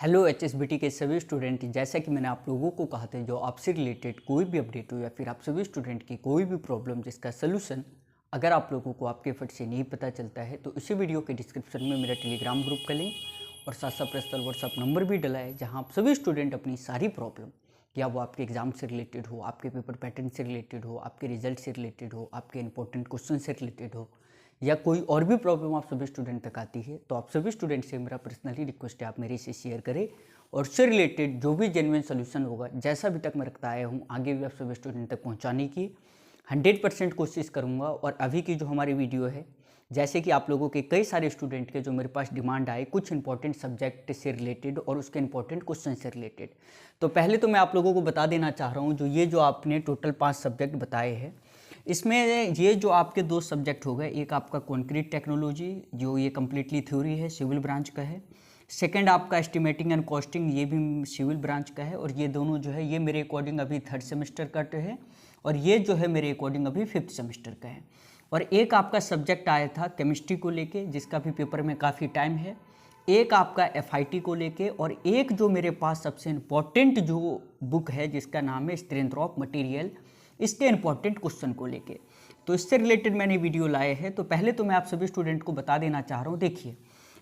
Hello HSBT के सभी student, जैसा कि मैंने आप लोगों को कहा था, जो आपसे रिलेटेड कोई भी अपडेट हो या फिर आप सभी स्टूडेंट की कोई भी प्रॉब्लम जिसका सलूशन अगर आप लोगों को आपके एफर्ट से नहीं पता चलता है तो इसी वीडियो के डिस्क्रिप्शन में मेरा टेलीग्राम ग्रुप का लिंक और साथ साथ पर्सनल व्हाट्सअप नंबर भी डला है, जहाँ आप सभी स्टूडेंट अपनी सारी प्रॉब्लम, या वो आपके एग्जाम से रिलेटेड हो, आपके पेपर पैटर्न से रिलेटेड हो, आपके रिजल्ट से रिलेटेड हो, आपके इंपॉर्टेंट क्वेश्चन से रिलेटेड हो, या कोई और भी प्रॉब्लम आप सभी स्टूडेंट तक आती है, तो आप सभी स्टूडेंट से मेरा पर्सनली रिक्वेस्ट है आप मेरे से शेयर करें और उससे रिलेटेड जो भी जेन्युइन सोल्यूशन होगा, जैसा अभी तक मैं रखता आया हूँ, आगे भी आप सभी स्टूडेंट तक पहुँचाने की 100% कोशिश करूँगा। और अभी की जो हमारी वीडियो है, जैसे कि आप लोगों के कई सारे स्टूडेंट के जो मेरे पास डिमांड आए कुछ इंपॉर्टेंट सब्जेक्ट से रिलेटेड और उसके इंपॉर्टेंट क्वेश्चन से रिलेटेड, तो पहले तो मैं आप लोगों को बता देना चाह रहा हूँ, जो ये जो आपने टोटल 5 सब्जेक्ट बताए हैं, इसमें ये जो आपके 2 सब्जेक्ट हो गए, एक आपका कॉन्क्रीट टेक्नोलॉजी जो ये कम्प्लीटली थ्योरी है, सिविल ब्रांच का है। सेकंड आपका एस्टिमेटिंग एंड कॉस्टिंग, ये भी सिविल ब्रांच का है। और ये दोनों जो है ये मेरे अकॉर्डिंग अभी 3rd सेमेस्टर का है और ये जो है मेरे अकॉर्डिंग अभी 5th सेमेस्टर का है। और एक आपका सब्जेक्ट आया था केमिस्ट्री को लेके, जिसका भी पेपर में काफ़ी टाइम है। एक आपका एफआईटी को लेके, और एक जो मेरे पास सबसे इम्पॉर्टेंट जो बुक है जिसका नाम है स्ट्रेंथ ऑफ मटेरियल, इसके इंपॉर्टेंट क्वेश्चन को लेके, तो इससे रिलेटेड मैंने वीडियो लाए हैं। तो पहले तो मैं आप सभी स्टूडेंट को बता देना चाह रहा हूँ, देखिए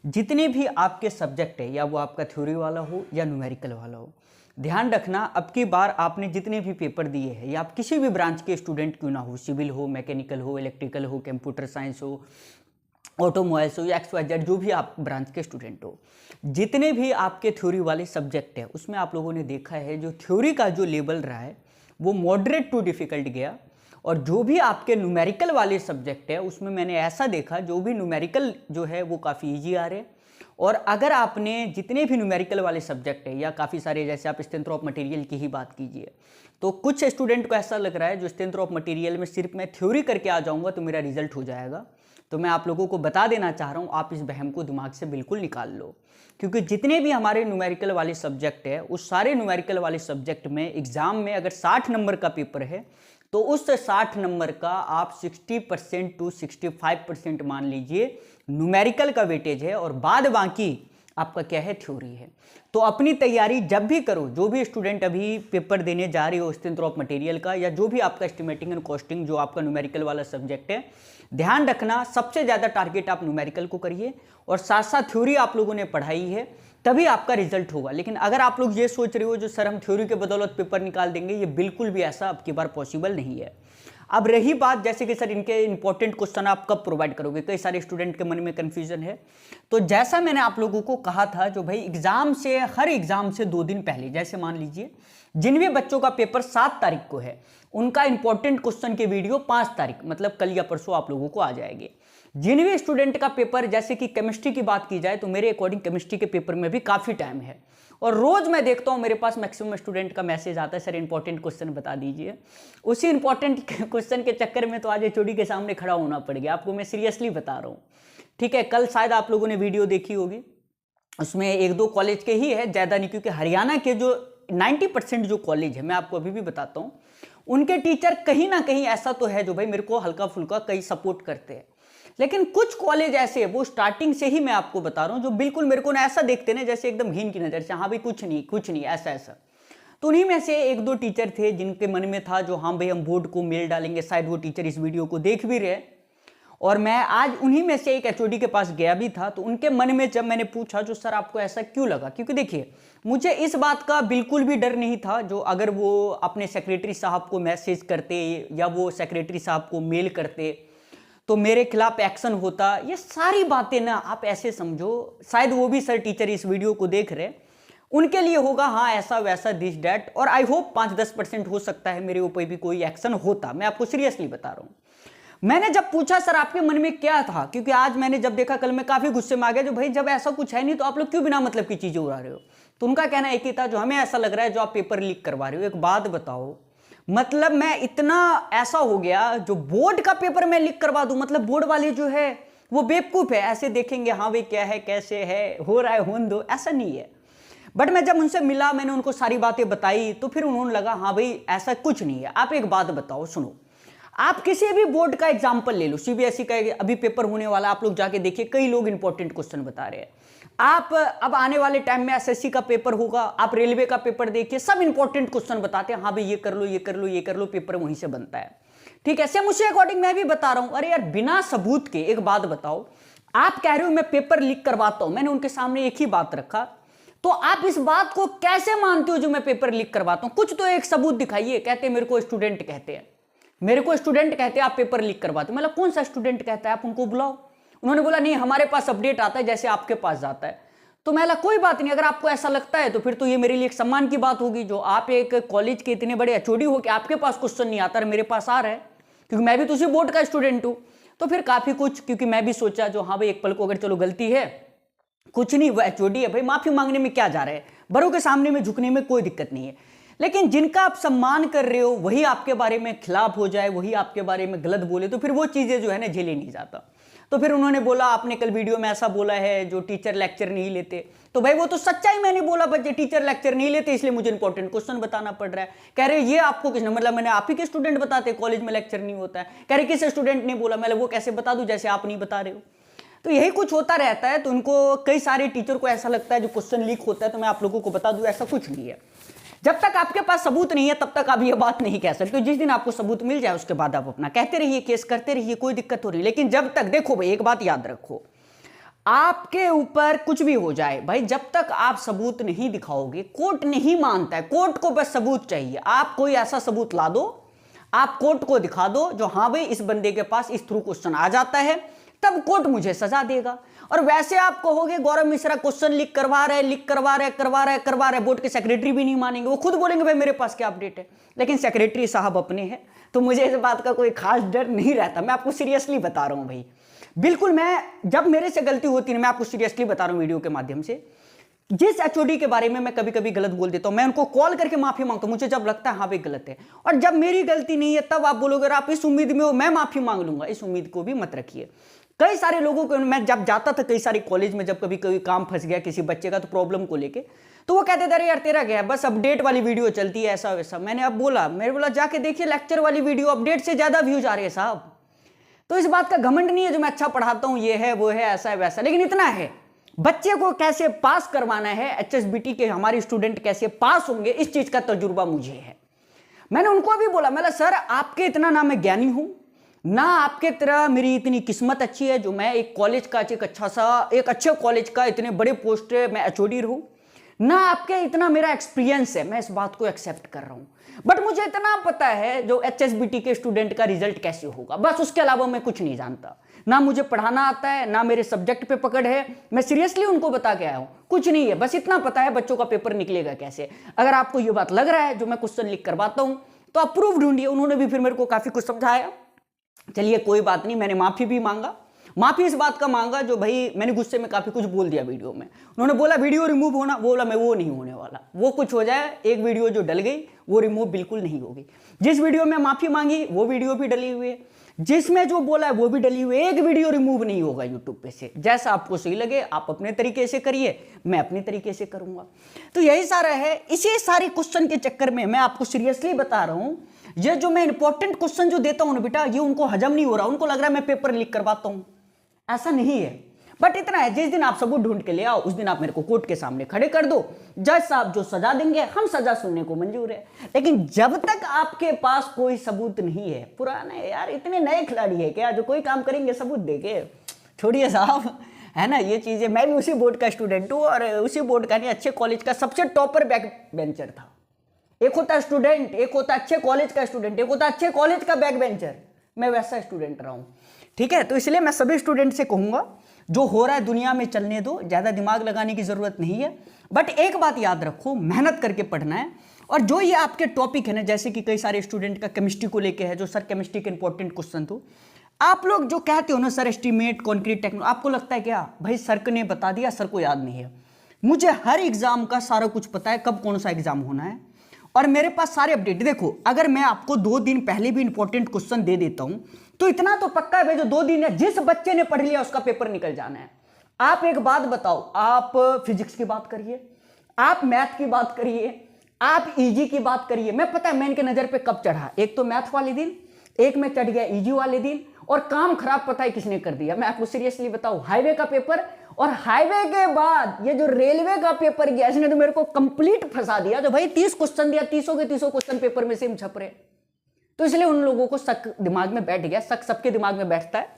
जितने भी आपके सब्जेक्ट है, या वो आपका थ्योरी वाला हो या न्यूमेरिकल वाला हो, ध्यान रखना अब की बार आपने जितने भी पेपर दिए हैं, या आप किसी भी ब्रांच के स्टूडेंट क्यों ना हो, सिविल हो, मैकेनिकल हो, इलेक्ट्रिकल हो, कंप्यूटर साइंस हो, ऑटोमोबाइल्स हो, या XYZ जो भी आप ब्रांच के स्टूडेंट हो, जितने भी आपके थ्योरी वाले सब्जेक्ट है उसमें आप लोगों ने देखा है जो थ्योरी का जो लेवल रहा है वो मॉडरेट टू डिफ़िकल्ट गया। और जो भी आपके न्यूमेरिकल वाले सब्जेक्ट है उसमें मैंने ऐसा देखा जो भी न्यूमेरिकल जो है वो काफ़ी ईजी आ रहे। और अगर आपने जितने भी न्यूमेरिकल वाले सब्जेक्ट है, या काफ़ी सारे, जैसे आप स्ट्रेंथ ऑफ मटेरियल की ही बात कीजिए, तो कुछ स्टूडेंट को ऐसा लग रहा है जो स्ट्रेंथ ऑफ मटेरियल में सिर्फ मैं थ्योरी करके आ जाऊँगा तो मेरा रिजल्ट हो जाएगा। तो मैं आप लोगों को बता देना चाह रहा हूँ, आप इस वहम को दिमाग से बिल्कुल निकाल लो, क्योंकि जितने भी हमारे न्यूमेरिकल वाले सब्जेक्ट है उस सारे न्यूमेरिकल वाले सब्जेक्ट में एग्जाम में अगर 60 नंबर का पेपर है तो उस 60 नंबर का आप 60% टू 65% मान लीजिए न्यूमेरिकल का वेटेज है, और बाद बाकी आपका क्या है, थ्योरी है। तो अपनी तैयारी जब भी करो, जो भी स्टूडेंट अभी पेपर देने जा रहे हो स्ट्रेंथ ऑफ मटेरियल का, या जो भी आपका एस्टिमेटिंग एंड कॉस्टिंग जो आपका न्यूमेरिकल वाला सब्जेक्ट है, ध्यान रखना सबसे ज़्यादा टारगेट आप न्यूमेरिकल को करिए, और साथ साथ थ्योरी आप लोगों ने पढ़ाई है तभी आपका रिजल्ट होगा। लेकिन अगर आप लोग ये सोच रहे हो जो सर हम थ्योरी के बदौलत पेपर निकाल देंगे, ये बिल्कुल भी ऐसा अब की बार पॉसिबल नहीं है। अब रही बात जैसे कि सर इनके इंपॉर्टेंट क्वेश्चन आप कब प्रोवाइड करोगे, कई सारे स्टूडेंट के मन में कंफ्यूजन है। तो जैसा मैंने आप लोगों को कहा था, जो भाई एग्जाम से, हर एग्जाम से 2 दिन पहले, जैसे मान लीजिए जिन भी बच्चों का पेपर 7 तारीख को है उनका इंपॉर्टेंट क्वेश्चन के वीडियो 5 तारीख, मतलब कल या परसों आप लोगों को आ जाएंगे। जिन भी स्टूडेंट का पेपर, जैसे कि केमिस्ट्री की बात की जाए तो मेरे अकॉर्डिंग केमिस्ट्री के पेपर में भी काफ़ी टाइम है, और रोज़ मैं देखता हूँ मेरे पास मैक्सिमम स्टूडेंट का मैसेज आता है, सर इंपॉर्टेंट क्वेश्चन बता दीजिए। उसी इंपॉर्टेंट क्वेश्चन के चक्कर में तो आज HOD के सामने खड़ा होना पड़ गया, आपको मैं सीरियसली बता रहा हूँ। ठीक है, कल शायद आप लोगों ने वीडियो देखी होगी, उसमें 1-2 कॉलेज के ही है, ज़्यादा नहीं, क्योंकि हरियाणा के जो 90% जो कॉलेज है, मैं आपको अभी भी बताता हूँ, उनके टीचर कहीं ना कहीं ऐसा तो है जो भाई मेरे को हल्का फुल्का कहीं सपोर्ट करते हैं। लेकिन कुछ कॉलेज ऐसे है, वो स्टार्टिंग से ही मैं आपको बता रहा हूँ, जो बिल्कुल मेरे को ना ऐसा देखते ना जैसे एकदम घिन की नज़र से, हाँ भाई कुछ नहीं ऐसा ऐसा। तो उन्हीं में से 1-2 टीचर थे जिनके मन में था जो हाँ भाई हम बोर्ड को मेल डालेंगे, शायद वो टीचर इस वीडियो को देख भी रहे। और मैं आज उन्हीं में से एक HOD के पास गया भी था, तो उनके मन में जब मैंने पूछा जो सर आपको ऐसा क्यों लगा, क्योंकि देखिए मुझे इस बात का बिल्कुल भी डर नहीं था, जो अगर वो अपने सेक्रेटरी साहब को मैसेज करते या वो सेक्रेटरी साहब को मेल करते तो मेरे खिलाफ एक्शन होता, ये सारी बातें ना आप ऐसे समझो, शायद वो भी सर टीचर इस वीडियो को देख रहे, उनके लिए होगा हाँ ऐसा वैसा दिस डैट, और आई होप 5-10% हो सकता है मेरे ऊपर भी कोई एक्शन होता, मैं आपको सीरियसली बता रहा हूँ। मैंने जब पूछा सर आपके मन में क्या था, क्योंकि आज मैंने जब देखा, कल मैं काफ़ी गुस्से में आ गया, जो भाई जब ऐसा कुछ है नहीं तो आप लोग क्यों बिना मतलब की चीज़ें उड़ा रहे हो। तो उनका कहना एक ही था, जो हमें ऐसा लग रहा है जो आप पेपर लीक करवा रहे हो। एक बात बताओ, मतलब मैं इतना ऐसा हो गया, जो बोर्ड का पेपर मैं लीक करवा दूं, मतलब बोर्ड वाले जो है वो बेवकूफ़ है, ऐसे देखेंगे हाँ भाई क्या है, कैसे है, हो रहा है, होने दो, ऐसा नहीं है। बट मैं जब उनसे मिला, मैंने उनको सारी बातें बताई, तो फिर उन्होंने लगा हाँ भाई ऐसा कुछ नहीं है। आप एक बात बताओ, सुनो, आप किसी भी बोर्ड का एग्जाम्पल ले लो, CBSE का अभी पेपर होने वाला, आप लोग जाके देखिए, कई लोग इंपॉर्टेंट क्वेश्चन बता रहे हैं। आप अब आने वाले टाइम में एसएससी का पेपर होगा, आप रेलवे का पेपर देखिए, सब इंपॉर्टेंट क्वेश्चन बताते हैं, हाँ भाई ये कर लो ये कर लो ये कर लो, पेपर वहीं से बनता है। ठीक है, सेम उसी अकॉर्डिंग मैं भी बता रहा हूं। अरे यार बिना सबूत के एक बात बताओ, आप कह रहे हो मैं पेपर लीक करवाता हूं, मैंने उनके सामने एक ही बात रखा, तो आप इस बात को कैसे मानते हो जो मैं पेपर लीक करवाता हूं? कुछ तो एक सबूत दिखाइए। कहते मेरे को स्टूडेंट कहते हैं, मेरे को स्टूडेंट कहते हैं आप पेपर लीक करवाते हो। मतलब कौन सा स्टूडेंट कहता है, आप उनको बुलाओ। उन्होंने बोला नहीं हमारे पास अपडेट आता है जैसे आपके पास जाता है। तो मैं कोई बात नहीं, अगर आपको ऐसा लगता है तो फिर तो ये मेरे लिए एक सम्मान की बात होगी, जो आप एक कॉलेज के इतने बड़े एचओडी हो कि आपके पास क्वेश्चन नहीं आता और मेरे पास आ रहा है, क्योंकि मैं भी तो उसी बोर्ड का स्टूडेंट हूं। तो फिर काफी कुछ, क्योंकि मैं भी सोचा जो हाँ भाई एक पल को अगर चलो गलती है, कुछ नहीं वो एचओडी है भाई, माफी मांगने में क्या जा रहा है, बड़ों के सामने में झुकने में कोई दिक्कत नहीं है। लेकिन जिनका आप सम्मान कर रहे हो वही आपके बारे में खिलाफ हो जाए, वही आपके बारे में गलत बोले, तो फिर वो चीजें जो है ना झेले नहीं जाता। तो फिर उन्होंने बोला आपने कल वीडियो में ऐसा बोला है जो टीचर लेक्चर नहीं लेते, तो भाई वो तो सच्चाई मैंने बोला, बच्चे टीचर लेक्चर नहीं लेते इसलिए मुझे इंपॉर्टेंट क्वेश्चन बताना पड़ रहा है। कह रहे ये आपको किसने, मतलब मैंने आप ही के स्टूडेंट बताते कॉलेज में लेक्चर नहीं होता है। कह रहे किस स्टूडेंट ने बोला, मैं वो कैसे बता दूं जैसे आप नहीं बता रहे हो। तो यही कुछ होता रहता है। तो उनको कई सारे टीचर को ऐसा लगता है जो क्वेश्चन लीक होता है तो मैं आप लोगों को बता दूं, ऐसा कुछ नहीं है। जब तक आपके पास सबूत नहीं है तब तक आप ये बात नहीं कह सकते। जिस दिन आपको सबूत मिल जाए उसके बाद आप अपना कहते रहिए, केस करते रहिए, कोई दिक्कत हो रही है। लेकिन जब तक, देखो भाई एक बात याद रखो, आपके ऊपर कुछ भी हो जाए भाई, जब तक आप सबूत नहीं दिखाओगे कोर्ट नहीं मानता है। कोर्ट को बस सबूत चाहिए, आप कोई ऐसा सबूत ला दो, आप कोर्ट को दिखा दो जो हाँ भाई इस बंदे के पास इस थ्रू क्वेश्चन आ जाता है, तब कोर्ट मुझे सजा देगा। और वैसे आप कहोगे गौरव मिश्रा क्वेश्चन लीक करवा रहे बोर्ड के सेक्रेटरी भी नहीं मानेंगे, वो खुद बोलेंगे भाई मेरे पास क्या अपडेट है। लेकिन सेक्रेटरी साहब अपने हैं, तो मुझे इस बात का कोई खास डर नहीं रहता। मैं आपको सीरियसली बता रहा हूं भाई, बिल्कुल। मैं जब मेरे से गलती होती है मैं आपको सीरियसली बता रहा हूं वीडियो के माध्यम से। जिस एचओडी के बारे में मैं कभी कभी गलत बोल देता हूं, मैं उनको कॉल करके माफी मांगता हूं, मुझे जब लगता है हाँ भाई गलत है। और जब मेरी गलती नहीं है तब आप बोलोगे अगर आप इस उम्मीद में हो मैं माफी मांग लूंगा, इस उम्मीद को भी मत रखिए। कई सारे लोगों को, मैं जब जाता था कई सारे कॉलेज में, जब कभी कभी काम फंस गया किसी बच्चे का तो प्रॉब्लम को लेके, तो वो कहते थे अरे यार तेरा क्या है, बस अपडेट वाली वीडियो चलती है ऐसा वैसा। मैंने अब बोला जाके देखिए लेक्चर वाली वीडियो, अपडेट से ज्यादा व्यूज आ रहे हैं साहब। तो इस बात का घमंड नहीं है जो मैं अच्छा पढ़ाता हूं, ये है वो है ऐसा है वैसा, लेकिन इतना है बच्चे को कैसे पास करवाना है, एचएसबीटी के हमारे स्टूडेंट कैसे पास होंगे, इस चीज का तजुर्बा मुझे है। मैंने उनको भी बोला, मैं सर आपके इतना ना मैं ज्ञानी हूं ना आपके तरह मेरी इतनी किस्मत अच्छी है जो मैं एक कॉलेज का एक अच्छे कॉलेज का इतने बड़े पोस्ट मैं एचओडी रहूं, ना आपके इतना मेरा एक्सपीरियंस है, मैं इस बात को एक्सेप्ट कर रहा हूं। बट मुझे इतना पता है जो एचएसबीटी के स्टूडेंट का रिजल्ट कैसे होगा, बस उसके अलावा मैं कुछ नहीं जानता। ना मुझे पढ़ाना आता है, ना मेरे सब्जेक्ट पे पकड़ है, मैं सीरियसली उनको बता के आया हूं, कुछ नहीं है। बस इतना पता है बच्चों का पेपर निकलेगा कैसे। अगर आपको ये बात लग रहा है जो मैं क्वेश्चन लिख करवाता हूं तो आप प्रूफ ढूंढिए। उन्होंने भी फिर मेरे को काफी कुछ समझाया, चलिए कोई बात नहीं। मैंने माफी भी मांगा, माफी इस बात का मांगा जो भाई मैंने गुस्से में काफी कुछ बोल दिया वीडियो में। उन्होंने बोला वीडियो रिमूव होना, बोला मैं वो नहीं होने वाला, वो कुछ हो जाए, एक वीडियो जो डल गई वो रिमूव बिल्कुल नहीं होगी। जिस वीडियो में माफी मांगी वो वीडियो भी डली हुई है, जिसमें जो बोला है वो भी डली हुई है, एक वीडियो रिमूव नहीं होगा यूट्यूब पे से। जैसा आपको सही लगे आप अपने तरीके से करिए, मैं अपने तरीके से करूंगा। तो यही सारा है। इसी सारे क्वेश्चन के चक्कर में मैं आपको सीरियसली बता रहा हूं, ये जो मैं इंपॉर्टेंट क्वेश्चन जो देता हूं ना बेटा, ये उनको हजम नहीं हो रहा, उनको लग रहा है मैं पेपर लीक करवाता हूं, ऐसा नहीं है। बट इतना है, जिस दिन आप सबूत ढूंढ के ले आओ उस दिन आप मेरे को कोर्ट के सामने खड़े कर दो, जज साहब जो सजा देंगे हम सजा सुनने को मंजूर है। लेकिन जब तक आपके पास कोई सबूत नहीं है, पुराने यार इतने नए खिलाड़ी है क्या जो कोई काम करेंगे सबूत देके, छोड़िए साहब, है ना ये चीजें। मैं भी उसी बोर्ड का स्टूडेंट हूँ और उसी बोर्ड का नहीं, अच्छे कॉलेज का सबसे टॉपर बैक बेंचर था। एक होता स्टूडेंट, एक होता अच्छे कॉलेज का स्टूडेंट, एक होता अच्छे कॉलेज का बैक बेंचर, मैं वैसा स्टूडेंट रहा हूं। ठीक है, तो इसलिए मैं सभी स्टूडेंट से कहूंगा जो हो रहा है दुनिया में चलने दो, ज्यादा दिमाग लगाने की जरूरत नहीं है। बट एक बात याद रखो, मेहनत करके पढ़ना है। और जो ये आपके टॉपिक है ना, जैसे कि कई सारे स्टूडेंट का केमिस्ट्री को लेके है, जो सर केमिस्ट्री के इंपॉर्टेंट क्वेश्चन तो आप लोग जो कहते हो ना सर एस्टीमेट कॉन्क्रीट टेक्नोलॉजी, आपको लगता है क्या भाई सर ने बता दिया, सर को याद नहीं है। मुझे हर एग्जाम का सारा कुछ पता है, कब कौन सा एग्जाम होना है, और मेरे पास सारे अपडेट। देखो अगर मैं आपको 2 दिन पहले भी इंपॉर्टेंट क्वेश्चन दे देता हूं तो इतना तो पक्का है भाई जो 2 दिन है, जिस बच्चे ने पढ़ लिया उसका पेपर निकल जाना है। आप एक बात बताओ, आप फिजिक्स की बात करिए, आप मैथ की बात करिए, आप ईजी की बात करिए, मैं पता है मैं इनके नजर पे कब चढ़ा, एक तो मैथ वाले दिन, एक में चढ़ गया ईजी वाले दिन, और काम खराब पता है किसने कर दिया। मैं आपको सीरियसली बताऊं, हाईवे का पेपर और हाईवे के बाद ये जो रेलवे का पेपर गया, इसने तो मेरे को कंप्लीट फंसा दिया। जो भाई 30 क्वेश्चन दिया, 30 के 30 क्वेश्चन पेपर में सेम छप रहे, तो इसलिए उन लोगों को शक दिमाग में बैठ गया। शक सबके दिमाग में बैठता है,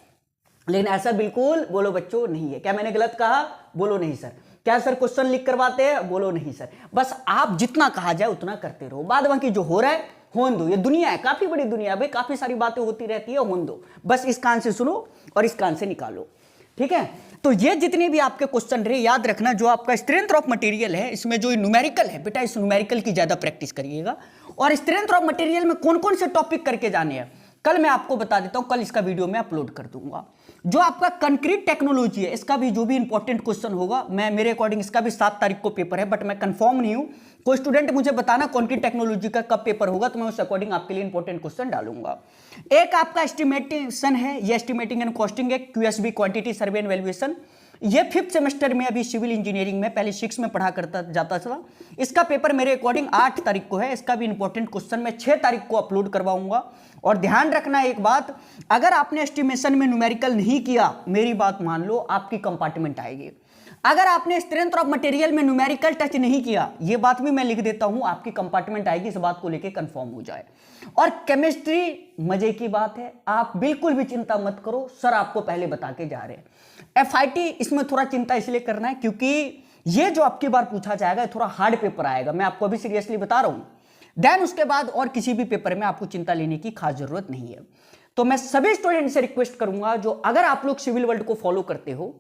लेकिन ऐसा बिल्कुल बोलो बच्चों नहीं है। क्या मैंने गलत कहा? बोलो नहीं सर। क्या सर क्वेश्चन लीक करवाते हैं? बोलो नहीं सर। बस आप जितना कहा जाए उतना करते रहो, बाद बाकी जो हो रहा है होने दो। ये दुनिया है, काफी बड़ी दुनिया है भाई, काफी सारी बातें होती रहती है, होने दो। बस इस कान से सुनो और इस कान से निकालो, ठीक है। तो ये जितने भी आपके क्वेश्चन रहे, याद रखना जो आपका स्ट्रेंथ ऑफ मटेरियल है, इसमें जो न्यूमेरिकल है बेटा, इस न्यूमेरिकल की ज्यादा प्रैक्टिस करिएगा। और स्ट्रेंथ ऑफ मटेरियल में कौन कौन से टॉपिक करके जाने हैं कल मैं आपको बता देता हूं, कल इसका वीडियो मैं अपलोड कर दूंगा। जो आपका कंक्रीट टेक्नोलॉजी है, इसका भी जो भी इंपॉर्टेंट क्वेश्चन होगा, मैं मेरे अकॉर्डिंग इसका भी 7 तारीख को पेपर है, बट मैं कंफर्म नहीं हूं। कोई स्टूडेंट मुझे बताना कंक्रीट टेक्नोलॉजी का कब पेपर होगा, तो मैं उस अकॉर्डिंग आपके लिए इंपॉर्टेंट क्वेश्चन डालूंगा। एक आपका एस्टिमेशन है, ये एस्टिमेटिंग एंड कॉस्टिंग है, QSB quantity survey and valuation. ये 5th सेमेस्टर में अभी सिविल इंजीनियरिंग में, पहले 6 में पढ़ा करता जाता था। इसका पेपर मेरे अकॉर्डिंग 8 तारीख को है। इसका भी इंपॉर्टेंट क्वेश्चन मैं 6 तारीख को अपलोड करवाऊंगा। और ध्यान रखना एक बात, अगर आपने एस्टिमेशन में न्यूमेरिकल नहीं किया, मेरी बात मान लो, आपकी कंपार्टमेंट आएगी। अगर आपने स्ट्रेंथ ऑफ मटेरियल में न्यूमेरिकल टच नहीं किया, ये बात भी मैं लिख देता हूं, आपकी कंपार्टमेंट आएगी, इस बात को लेके कंफर्म हो जाए। और केमिस्ट्री मजे की बात है, आप बिल्कुल भी चिंता मत करो, सर आपको पहले बता के जा रहे हैं। FIT इसमें थोड़ा चिंता इसलिए करना है क्योंकि ये जो आपकी बार पूछा जाएगा थोड़ा हार्ड पेपर आएगा, मैं आपको अभी सीरियसली बता रहा हूं। देन उसके बाद और किसी भी पेपर में आपको चिंता लेने की खास जरूरत नहीं है। तो मैं सभी स्टूडेंट से रिक्वेस्ट करूंगा, जो अगर आप लोग सिविल वर्ल्ड को फॉलो करते हो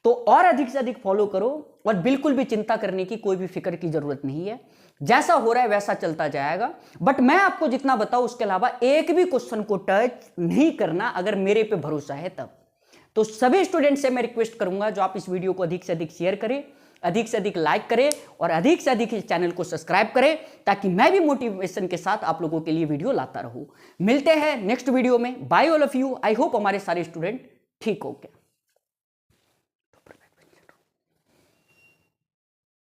तो और अधिक से अधिक फॉलो करो, और बिल्कुल भी चिंता करने की कोई भी फिक्र की जरूरत नहीं है। जैसा हो रहा है वैसा चलता जाएगा, बट मैं आपको जितना बताऊं उसके अलावा एक भी क्वेश्चन को टच नहीं करना, अगर मेरे पे भरोसा है तब। तो सभी स्टूडेंट से मैं रिक्वेस्ट करूंगा, जो आप इस वीडियो को अधिक से अधिक शेयर करें, अधिक से अधिक लाइक करें और अधिक से अधिक इस चैनल को सब्सक्राइब करें, ताकि मैं भी मोटिवेशन के साथ आप लोगों के लिए वीडियो लाता रहूं। मिलते हैं नेक्स्ट वीडियो में। Bye all of you. I hope हमारे सारे स्टूडेंट ठीक हो गए।